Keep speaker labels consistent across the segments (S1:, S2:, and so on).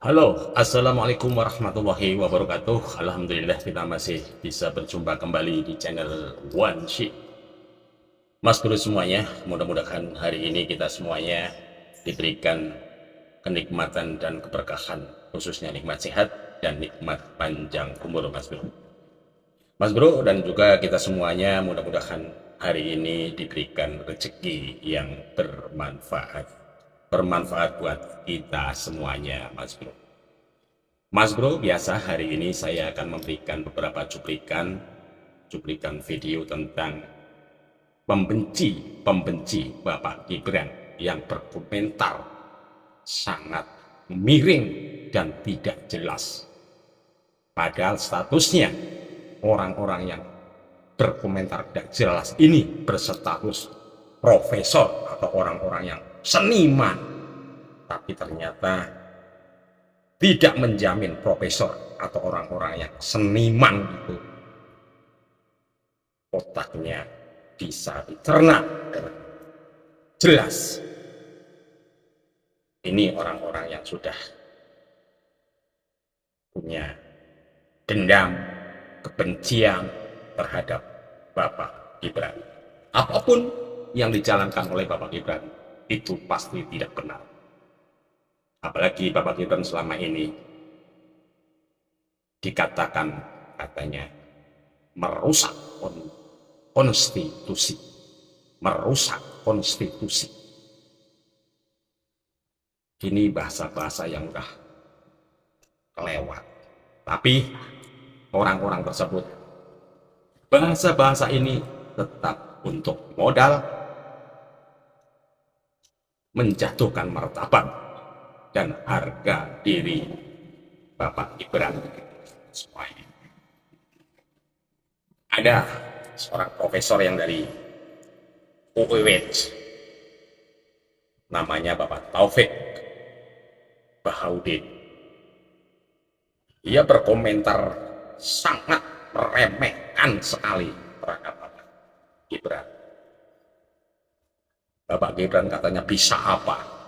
S1: Halo, Assalamualaikum warahmatullahi wabarakatuh. Alhamdulillah kita masih bisa berjumpa kembali di channel One Sheet. Mas bro semuanya, mudah-mudahan hari ini kita semuanya diberikan kenikmatan dan keberkahan, khususnya nikmat sehat dan nikmat panjang umur mas bro. Mas bro dan juga kita semuanya mudah-mudahan hari ini diberikan rezeki yang bermanfaat. Bermanfaat buat kita semuanya mas bro. Mas bro, biasa hari ini saya akan memberikan beberapa cuplikan video tentang pembenci Bapak Gibran yang berkomentar sangat miring dan tidak jelas. Padahal statusnya orang-orang yang berkomentar tidak jelas ini berstatus profesor atau orang-orang yang seniman. Tapi ternyata tidak menjamin profesor atau orang-orang yang seniman itu otaknya bisa dicerna dengan jelas. Ini orang-orang yang sudah punya dendam, kebencian terhadap Bapak Gibran. Apapun yang dijalankan oleh Bapak Gibran itu pasti tidak benar. Apalagi Bapak Gibran selama ini dikatakan katanya merusak konstitusi, merusak konstitusi. Ini bahasa-bahasa yang udah kelewat. Tapi orang-orang tersebut bahasa-bahasa ini tetap untuk modal menjatuhkan martabat dan harga diri Bapak Gibran semuanya. Ada seorang profesor yang dari UUW, namanya Bapak Taufik Bahaudin. Ia berkomentar sangat meremehkan sekali terhadap Bapak Gibran. Bapak Gibran katanya bisa apa?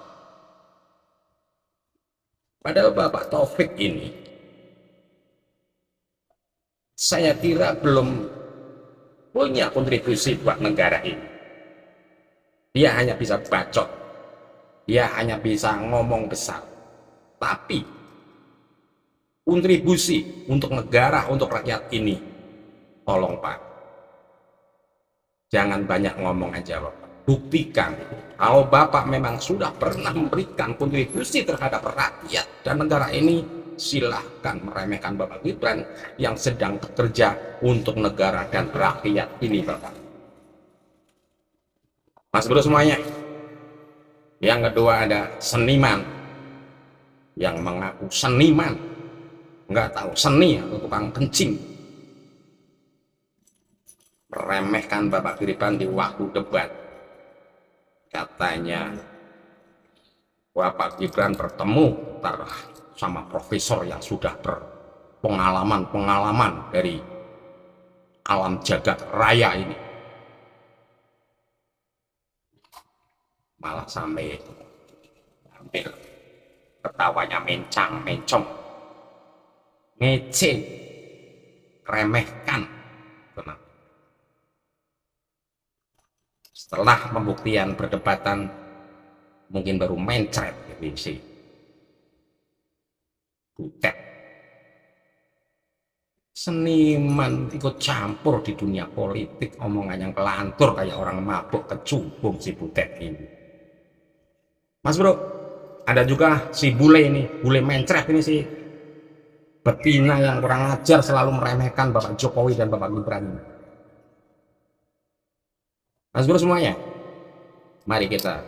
S1: Padahal Bapak Taufik ini, saya kira belum punya kontribusi buat negara ini. Dia hanya bisa bacot, dia hanya bisa ngomong besar. Tapi kontribusi untuk negara, untuk rakyat ini, tolong Pak, jangan banyak ngomong aja Bapak. Buktikan kalau Bapak memang sudah pernah memberikan kontribusi terhadap rakyat dan negara ini, silahkan meremehkan Bapak Gibran yang sedang bekerja untuk negara dan rakyat ini Bapak. Mas bro semuanya. Yang kedua ada seniman yang mengaku seniman, nggak tahu seni atau tukang kencing, meremehkan Bapak Gibran di waktu debat. Katanya Bapak Gibran bertemu sama profesor yang sudah berpengalaman dari alam jagat raya ini. Malah sampai hampir ketawanya mencong, ngece, remehkan. Setelah pembuktian perdebatan, mungkin baru mencret gitu sih. Butet. Seniman ikut campur di dunia politik, omongan yang kelantur kayak orang mabuk kecubung si Butet ini. Mas bro, ada juga si bule ini, bule mencret ini sih. Betina yang kurang ajar selalu meremehkan Bapak Jokowi dan Bapak Gibran. Mas bro semuanya, mari kita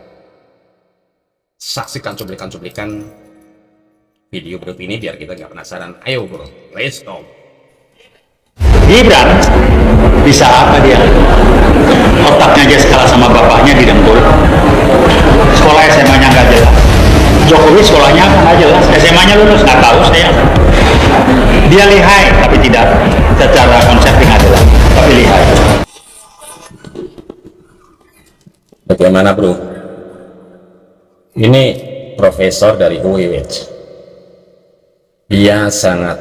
S1: saksikan cuplikan-cuplikan video berikut ini biar kita nggak penasaran. Ayo bro, let's go.
S2: Gibran bisa apa dia? Otaknya aja kalah sama bapaknya di Dengkul. Sekolah SMA-nya nggak jelas. Jokowi sekolahnya nggak jelas. SMA-nya lulus nggak tahu saya. Dia lihai tapi tidak secara konsep nggak jelas. Tapi lihai.
S1: Bagaimana bro? Ini profesor dari UIWC. Dia sangat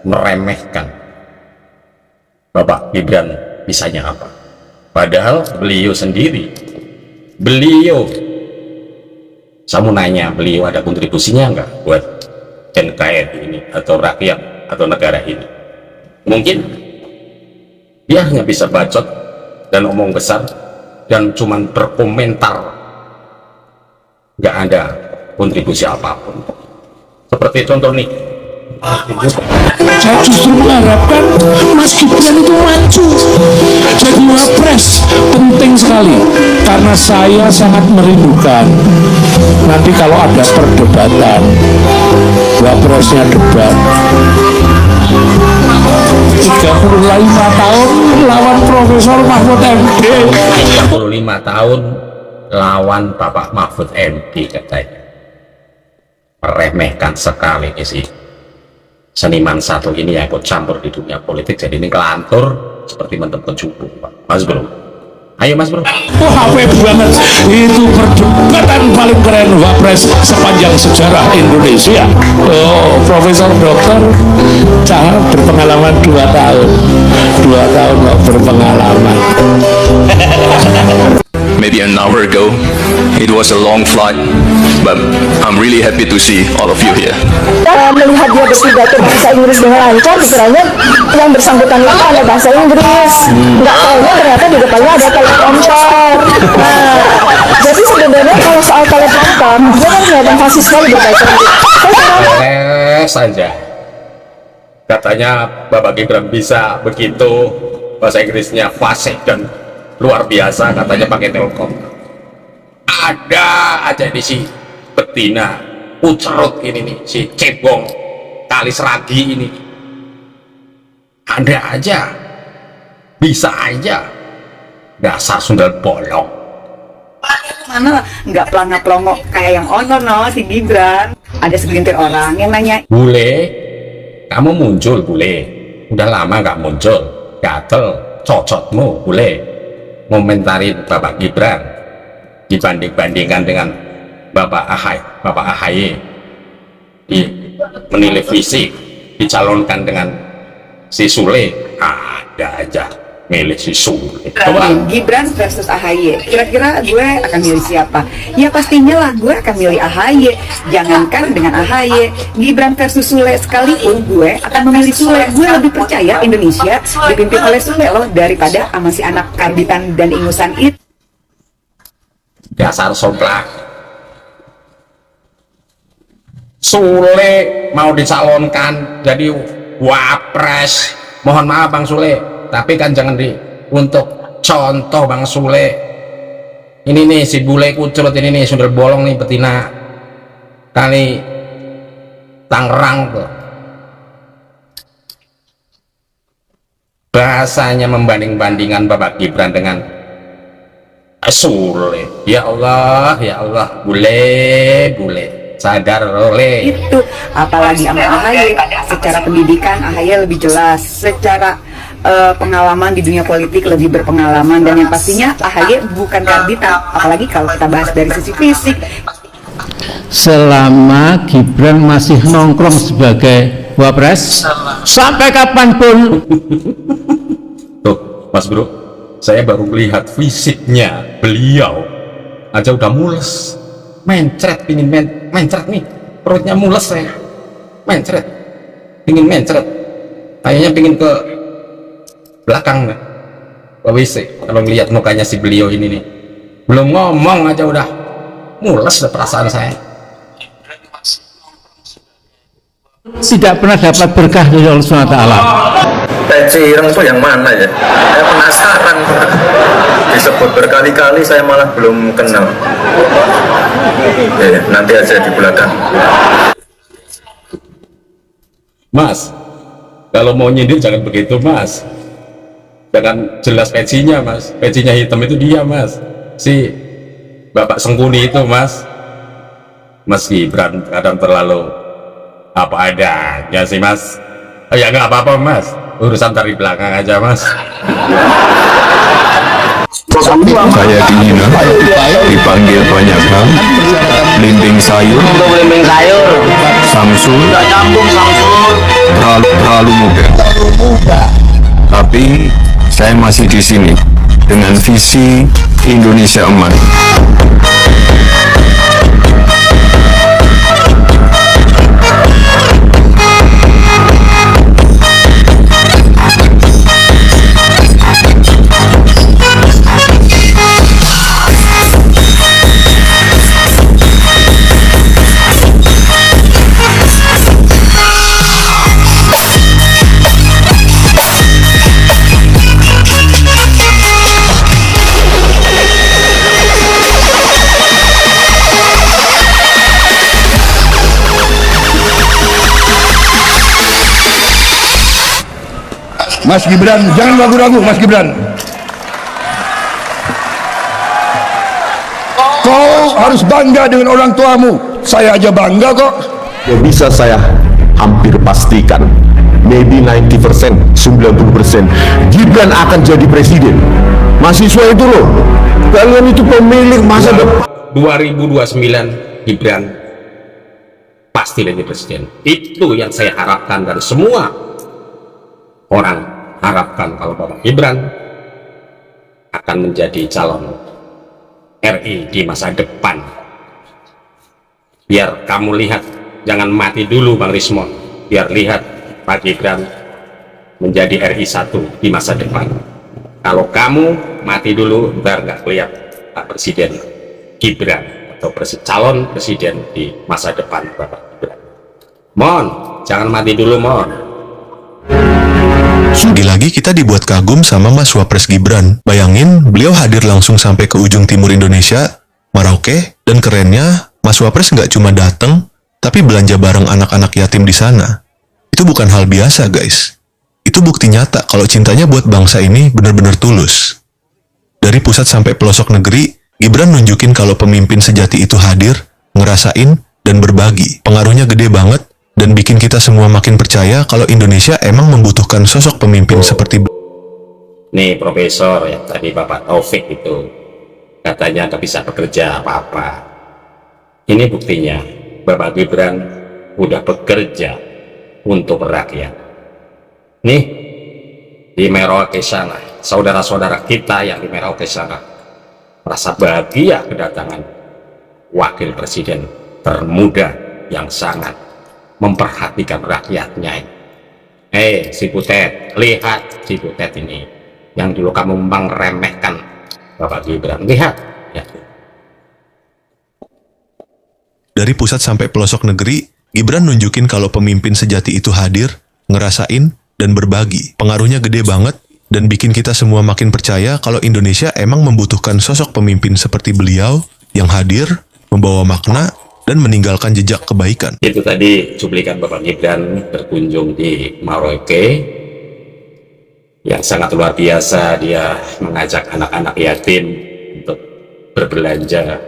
S1: meremehkan Bapak Gibran bisanya apa. Padahal beliau sendiri, saya mau nanya, beliau ada kontribusinya nggak buat NKRI ini atau rakyat atau negara ini? Mungkin dia hanya bisa bacot dan omong besar dan cuman berkomentar, nggak ada kontribusi apapun. Seperti contoh nih,
S3: saya justru mengharapkan Mas Gibran itu maju jadi wapres. Penting sekali karena saya sangat merindukan nanti kalau ada perdebatan wapresnya debat 35 tahun lawan Profesor Mahfud MD.
S1: 35 tahun lawan Bapak Mahfud MD katanya. Meremehkan sekali sih seniman satu ini yang ikut campur di dunia politik, jadi ini kelantur seperti mentep kecubung, Pak. Mas bro, ayo mas bro.
S3: Wah, HP banget, itu perdebatan paling keren wapres sepanjang sejarah Indonesia. Oh, Profesor Dokter Cahar berpengalaman 2 tahun berpengalaman.
S4: Maybe an hour ago. It was a long flight, but I'm really happy to see all of you here.
S5: Melihat dia berpidato bahasa Inggris dengan lancar, dikiranya yang bersangkutan itu ada bahasa Inggris. Nggak tahunya ternyata di depannya ada teleprompter. Nah, jadi sebenarnya kalau soal teleprompter, dia kan kelihatan fasih sekali berbahasa Inggris.
S1: Saja katanya Bapak Gibran bisa begitu, bahasa Inggrisnya fasih dan luar biasa, katanya pakai Telkom. Ada aja di si betina ucerut ini nih, si cebong tali seragi ini, ada aja, bisa aja, dasar sundal bolong.
S6: Mana nggak pelangap-pelongok kayak yang ono si Gibran. Ada segelintir orang yang nanya,
S1: Bule, kamu muncul bule, udah lama nggak muncul, gatel cocotmu bule, komentarin Bapak Gibran dibanding-bandingkan dengan Bapak AHY menilai fisik, dicalonkan dengan si Sule, ada aja milih si Sule. Coba
S6: Gibran versus AHY, kira-kira gue akan milih siapa? Ya pastinya lah gue akan milih AHY. Jangankan dengan AHY, Gibran versus Sule sekalipun gue akan memilih Sule. Gue lebih percaya Indonesia dipimpin oleh Sule loh daripada sama si anak karbitan dan ingusan itu.
S1: dasar soplak. Sule mau dicalonkan jadi wapres, mohon maaf Bang Sule, tapi kan jangan untuk contoh Bang Sule ini nih, si bule kucurut ini nih, sundel bolong nih, betina kali Tangerang tuh, bahasanya membanding-bandingkan Bapak Gibran dengan Sule. Ya Allah, bule sadar oleh
S6: Itu apalagi sama AHY, secara pendidikan AHY lebih jelas, secara pengalaman di dunia politik lebih berpengalaman, dan yang pastinya AHY bukan karbitan, apalagi kalau kita bahas dari sisi fisik.
S7: Selama Gibran masih nongkrong sebagai wapres sampai kapanpun.
S1: tuh Mas Bro, saya baru lihat fisiknya beliau aja udah mules, mencret, pingin mencret nih, perutnya mules, saya mencret, pingin mencret, kayaknya pingin ke belakang nih, ke WC kalau ngelihat mukanya si beliau ini nih, belum ngomong aja udah mules deh perasaan saya.
S7: Tidak pernah dapat berkah dari Allah SWT.
S8: Peci ireng itu yang mana ya? Saya penasaran. Disebut berkali-kali saya malah belum kenal. Nanti aja di belakang.
S1: Mas, kalau mau nyindir jangan begitu Mas, jangan jelas pecinya Mas, pecinya hitam itu dia Mas, si Bapak Sengkuni itu Mas. Mas Gibran kadang terlalu apa adanya sih Mas. Oh ya nggak apa-apa Mas, urusan dari belakang aja Mas.
S4: Saya dihina, dipanggil banyak hal, belimbing sayur, Samsul, terlalu muda. Tapi saya masih di sini dengan visi Indonesia Emas.
S3: Mas Gibran, jangan ragu-ragu Mas Gibran. Kau harus bangga dengan orang tuamu. Saya aja bangga kok.
S9: Ya bisa saya hampir pastikan, maybe 90%, 90% Gibran akan jadi presiden. Mahasiswa itu loh, kalian itu pemilik masa depan.
S1: 2029 Gibran pasti jadi presiden. Itu yang saya harapkan dari semua orang. Harapkan kalau Bapak Gibran akan menjadi calon RI di masa depan. Biar kamu lihat, jangan mati dulu Bang Rismon, biar lihat Pak Gibran menjadi RI 1 di masa depan. Kalau kamu mati dulu, ntar nggak lihat Pak Presiden Gibran atau calon presiden di masa depan Bapak Gibran. Mohon jangan mati dulu, mohon.
S10: Lagi-lagi kita dibuat kagum sama Mas Wapres Gibran. Bayangin, beliau hadir langsung sampai ke ujung timur Indonesia, Merauke, dan kerennya, Mas Wapres nggak cuma datang, tapi belanja bareng anak-anak yatim di sana. Itu bukan hal biasa, guys. Itu bukti nyata kalau cintanya buat bangsa ini benar-benar tulus. Dari pusat sampai pelosok negeri, Gibran nunjukin kalau pemimpin sejati itu hadir, ngerasain, dan berbagi. Pengaruhnya gede banget, dan bikin kita semua makin percaya kalau Indonesia emang membutuhkan sosok pemimpin seperti
S1: nih Profesor ya, tadi Bapak Taufik itu katanya nggak bisa bekerja apa-apa. Ini buktinya Bapak Gibran udah bekerja untuk rakyat. Nih di Merauke sana, saudara-saudara kita yang di Merauke sana merasa bahagia kedatangan wakil presiden termuda yang sangat memperhatikan rakyatnya. Si Butet, lihat si Butet ini yang dulu kamu meremehkan Bapak Gibran, lihat ya.
S10: Dari pusat sampai pelosok negeri, Gibran nunjukin kalau pemimpin sejati itu hadir, ngerasain, dan berbagi. Pengaruhnya gede banget, dan bikin kita semua makin percaya kalau Indonesia emang membutuhkan sosok pemimpin seperti beliau yang hadir, membawa makna, dan meninggalkan jejak kebaikan.
S1: Itu tadi cuplikan Bapak Gibran berkunjung di Merauke yang sangat luar biasa. Dia mengajak anak-anak yatim untuk berbelanja,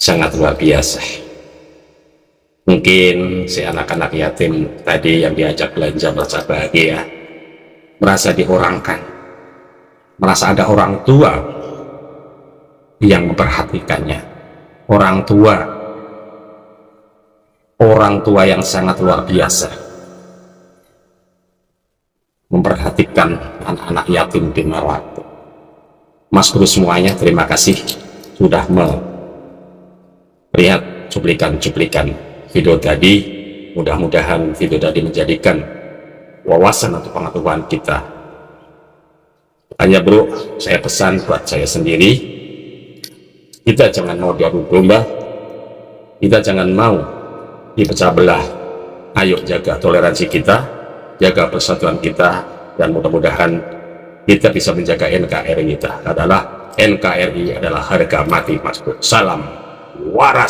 S1: sangat luar biasa. Mungkin si anak-anak yatim tadi yang diajak belanja merasa bahagia, merasa diorangkan, merasa ada orang tua yang memperhatikannya, orang tua yang sangat luar biasa memperhatikan anak-anak yatim di Merauke. Mas Guru semuanya, terima kasih sudah melihat cuplikan-cuplikan video tadi. Mudah-mudahan video tadi menjadikan wawasan atau pengetahuan kita. Hanya bro, saya pesan buat saya sendiri, kita jangan mau diadu domba, kita jangan mau dipecah belah. Ayo jaga toleransi kita, jaga persatuan kita, dan mudah-mudahan kita bisa menjaga NKRI kita. NKRI adalah harga mati, Mas Bro. Salam waras.